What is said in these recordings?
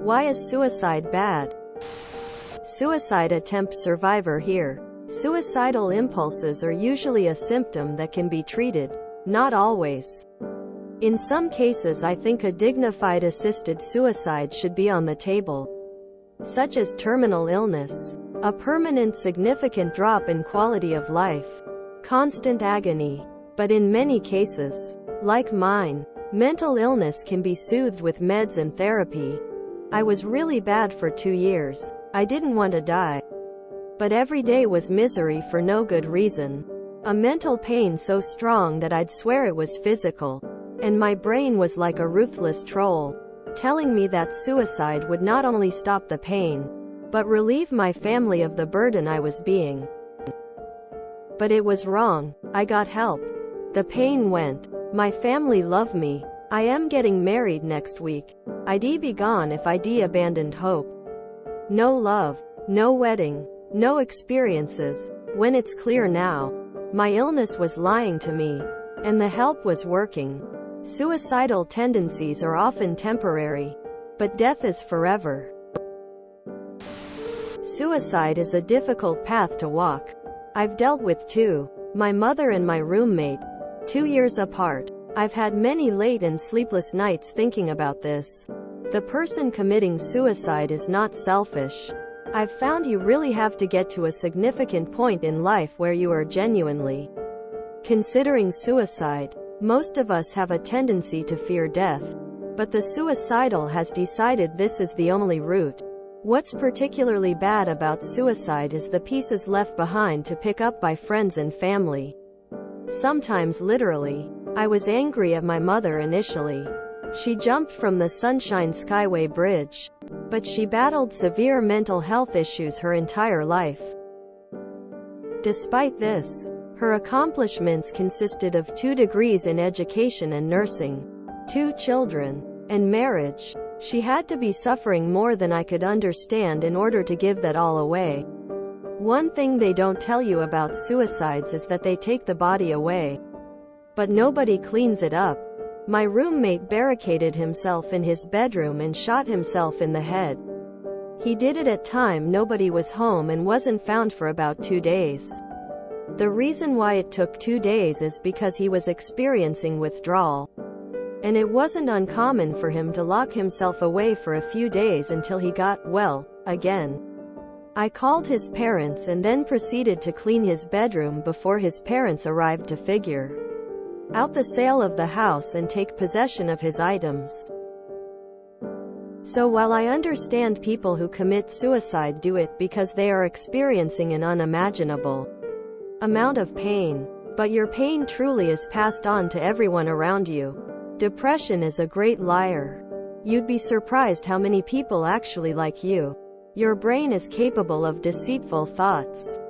Why is suicide bad? Suicide attempt survivor here. Suicidal impulses are usually a symptom that can be treated. Not always. In some cases I think a dignified assisted suicide should be on the table, such as terminal illness, a permanent significant drop in quality of life, constant agony. But in many cases, like mine, mental illness can be soothed with meds and therapy. I was really bad for 2 years. I didn't want to die. But every day was misery for no good reason. A mental pain so strong that I'd swear it was physical. And my brain was like a ruthless troll, telling me that suicide would not only stop the pain, but relieve my family of the burden I was being. But it was wrong. I got help. The pain went. My family love me. I am getting married next week. I'd be gone if I'd abandoned hope. No love, no wedding, no experiences. When it's clear now, my illness was lying to me, and the help was working. Suicidal tendencies are often temporary, but death is forever. Suicide is a difficult path to walk. I've dealt with two. My mother and my roommate, 2 years apart. I've had many late and sleepless nights thinking about this. The person committing suicide is not selfish. I've found you really have to get to a significant point in life where you are genuinely considering suicide. Most of us have a tendency to fear death, but the suicidal has decided this is the only route. What's particularly bad about suicide is the pieces left behind to pick up by friends and family. Sometimes literally. I was angry at my mother initially. She jumped from the Sunshine Skyway Bridge, but she battled severe mental health issues her entire life. Despite this, her accomplishments consisted of 2 degrees in education and nursing, 2 children, and marriage. She had to be suffering more than I could understand in order to give that all away. One thing they don't tell you about suicides is that they take the body away, but nobody cleans it up. My roommate barricaded himself in his bedroom and shot himself in the head. He did it at time nobody was home and wasn't found for about 2 days. The reason why it took 2 days is because he was experiencing withdrawal, and it wasn't uncommon for him to lock himself away for a few days until he got well again. I called his parents and then proceeded to clean his bedroom before his parents arrived to figure out the sale of the house and take possession of his items. So while I understand people who commit suicide do it because they are experiencing an unimaginable amount of pain, but your pain truly is passed on to everyone around you. Depression is a great liar. You'd be surprised how many people actually like you. Your brain is capable of deceitful thoughts.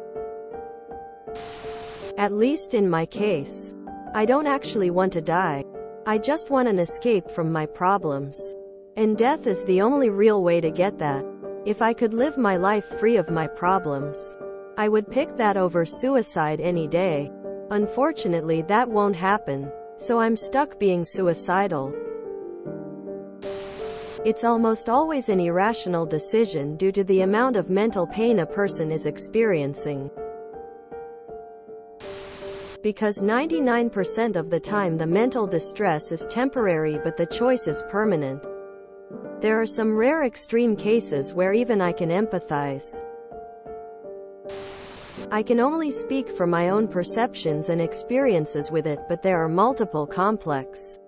At least in my case. I don't actually want to die. I just want an escape from my problems. And death is the only real way to get that. If I could live my life free of my problems, I would pick that over suicide any day. Unfortunately, that won't happen. So I'm stuck being suicidal. It's almost always an irrational decision due to the amount of mental pain a person is experiencing. Because 99% of the time the mental distress is temporary but the choice is permanent. There are some rare extreme cases where even I can empathize. I can only speak from my own perceptions and experiences with it, but there are multiple complex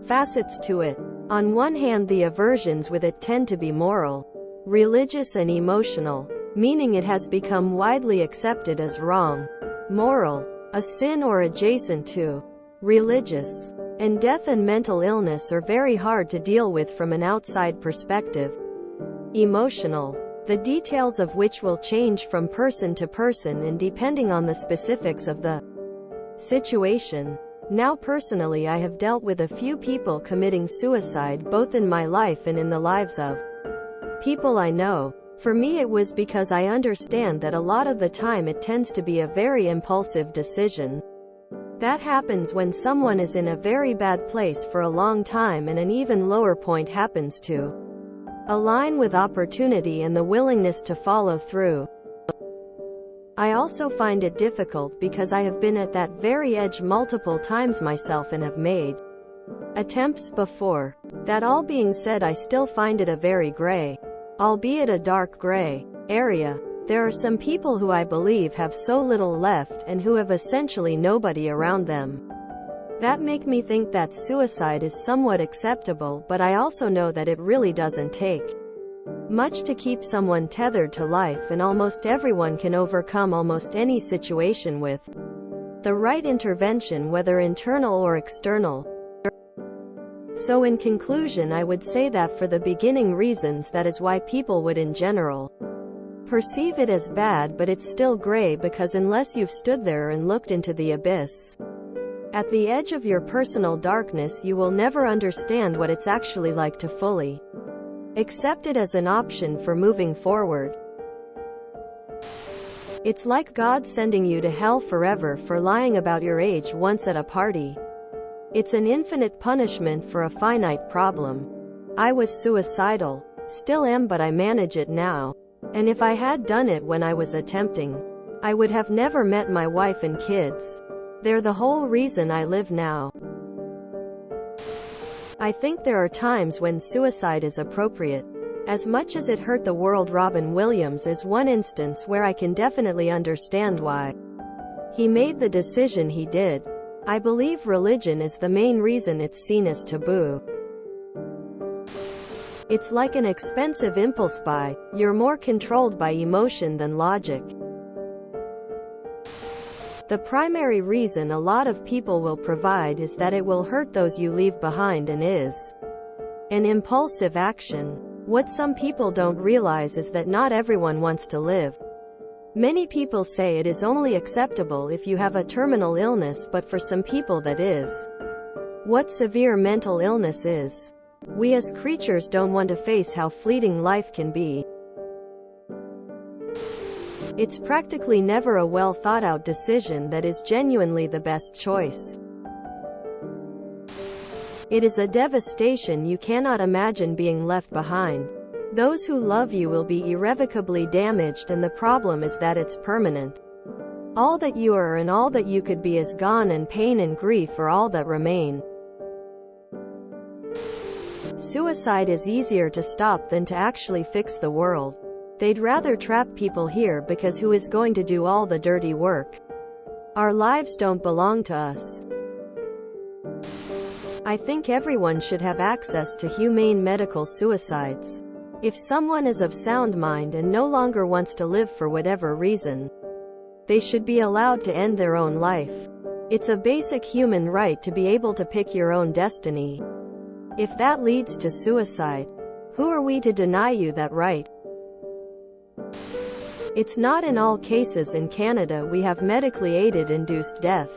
facets to it. On one hand, the aversions with it tend to be moral, religious and emotional, meaning it has become widely accepted as wrong, moral, a sin or adjacent to religious. And death and mental illness are very hard to deal with from an outside perspective. Emotional, the details of which will change from person to person and depending on the specifics of the situation. Now personally, I have dealt with a few people committing suicide both in my life and in the lives of people I know. For me, it was because I understand that a lot of the time it tends to be a very impulsive decision. That happens when someone is in a very bad place for a long time and an even lower point happens to align with opportunity and the willingness to follow through. I also find it difficult because I have been at that very edge multiple times myself and have made attempts before. That all being said, I still find it a very gray, albeit a dark gray, area. There are some people who I believe have so little left and who have essentially nobody around them. That make me think that suicide is somewhat acceptable, but I also know that it really doesn't take much to keep someone tethered to life, and almost everyone can overcome almost any situation with the right intervention, whether internal or external. So in conclusion, I would say that for the beginning reasons, that is why people would in general perceive it as bad, but it's still gray, because unless you've stood there and looked into the abyss at the edge of your personal darkness, you will never understand what it's actually like to fully accept it as an option for moving forward. It's like God sending you to hell forever for lying about your age once at a party. It's an infinite punishment for a finite problem. I was suicidal. Still am, but I manage it now. And if I had done it when I was attempting, I would have never met my wife and kids. They're the whole reason I live now. I think there are times when suicide is appropriate. As much as it hurt the world, Robin Williams is one instance where I can definitely understand why he made the decision he did. I believe religion is the main reason it's seen as taboo. It's like an expensive impulse buy. You're more controlled by emotion than logic. The primary reason a lot of people will provide is that it will hurt those you leave behind, and is an impulsive action. What some people don't realize is that not everyone wants to live. Many people say it is only acceptable if you have a terminal illness, but for some people that is what severe mental illness is. We as creatures don't want to face how fleeting life can be. It's practically never a well thought out decision that is genuinely the best choice. It is a devastation you cannot imagine being left behind. Those who love you will be irrevocably damaged, and the problem is that it's permanent. All that you are and all that you could be is gone, and pain and grief are all that remain. Suicide is easier to stop than to actually fix the world. They'd rather trap people here, because who is going to do all the dirty work? Our lives don't belong to us. I think everyone should have access to humane medical suicides. If someone is of sound mind and no longer wants to live for whatever reason, they should be allowed to end their own life. It's a basic human right to be able to pick your own destiny. If that leads to suicide, who are we to deny you that right? It's not in all cases. In Canada, we have medically aided induced death.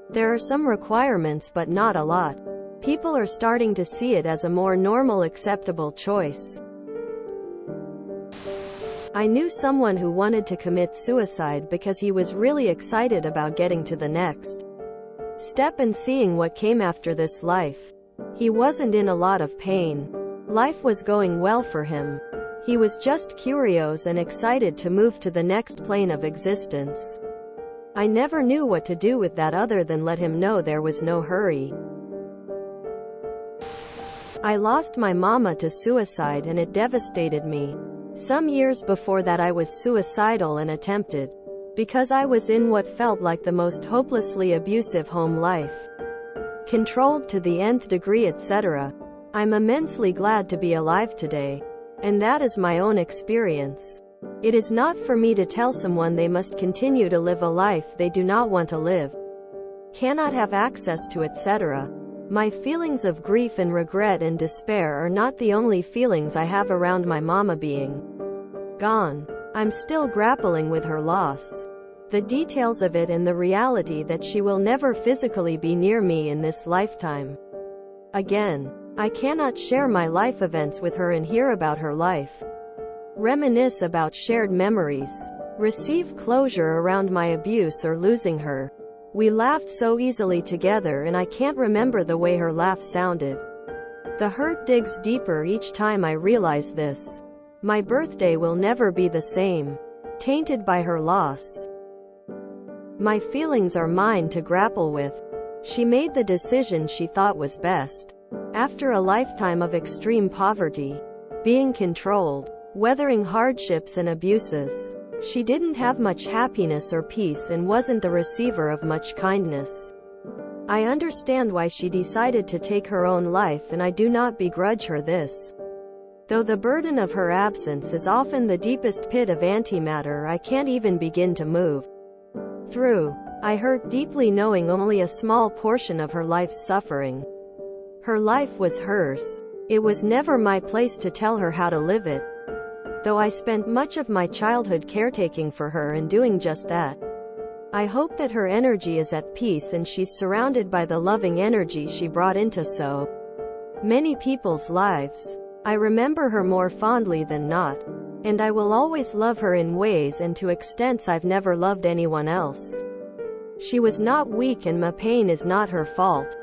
There are some requirements, but not a lot. People are starting to see it as a more normal, acceptable choice. I knew someone who wanted to commit suicide because he was really excited about getting to the next step and seeing what came after this life. He wasn't in a lot of pain. Life was going well for him. He was just curious and excited to move to the next plane of existence. I never knew what to do with that other than let him know there was no hurry. I lost my mama to suicide, and it devastated me. Some years before that I was suicidal and attempted, because I was in what felt like the most hopelessly abusive home life. Controlled to the nth degree, etc. I'm immensely glad to be alive today. And that is my own experience. It is not for me to tell someone they must continue to live a life they do not want to live, cannot have access to, etc. My feelings of grief and regret and despair are not the only feelings I have around my mama being gone. I'm still grappling with her loss, the details of it, and the reality that she will never physically be near me in this lifetime again. I cannot share my life events with her and hear about her life, reminisce about shared memories, receive closure around my abuse or losing her. We laughed so easily together, and I can't remember the way her laugh sounded. The hurt digs deeper each time I realize this. My birthday will never be the same, tainted by her loss. My feelings are mine to grapple with. She made the decision she thought was best. After a lifetime of extreme poverty, being controlled, weathering hardships and abuses, she didn't have much happiness or peace and wasn't the receiver of much kindness. I understand why she decided to take her own life, and I do not begrudge her this. Though the burden of her absence is often the deepest pit of antimatter I can't even begin to move through. I hurt deeply knowing only a small portion of her life's suffering. Her life was hers. It was never my place to tell her how to live it. Though I spent much of my childhood caretaking for her and doing just that. I hope that her energy is at peace and she's surrounded by the loving energy she brought into so many people's lives. I remember her more fondly than not, and I will always love her in ways and to extents I've never loved anyone else. She was not weak and my pain is not her fault.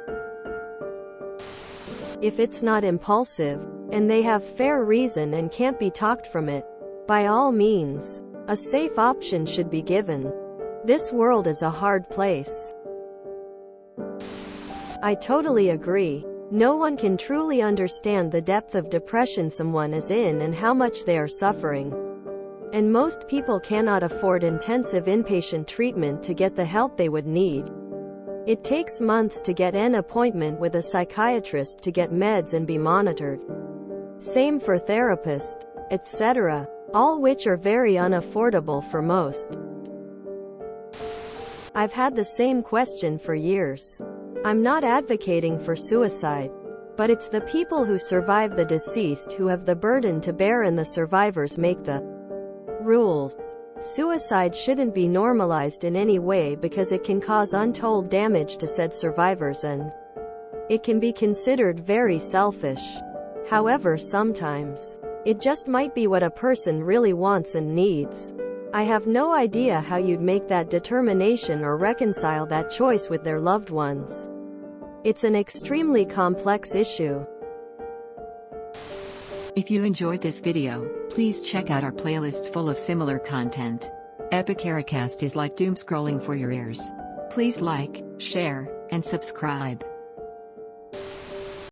If it's not impulsive, and they have fair reason and can't be talked from it, by all means, a safe option should be given. This world is a hard place. I totally agree. No one can truly understand the depth of depression someone is in and how much they are suffering. And most people cannot afford intensive inpatient treatment to get the help they would need. It takes months to get an appointment with a psychiatrist to get meds and be monitored. Same for therapist, etc., all which are very unaffordable for most. I've had the same question for years. I'm not advocating for suicide, but it's the people who survive the deceased who have the burden to bear, and the survivors make the rules. Suicide shouldn't be normalized in any way because it can cause untold damage to said survivors and it can be considered very selfish. However, sometimes it just might be what a person really wants and needs. I have no idea how you'd make that determination or reconcile that choice with their loved ones. It's an extremely complex issue. If you enjoyed this video, please check out our playlists full of similar content. Epic Ericast is like doom scrolling for your ears. Please like, share, and subscribe.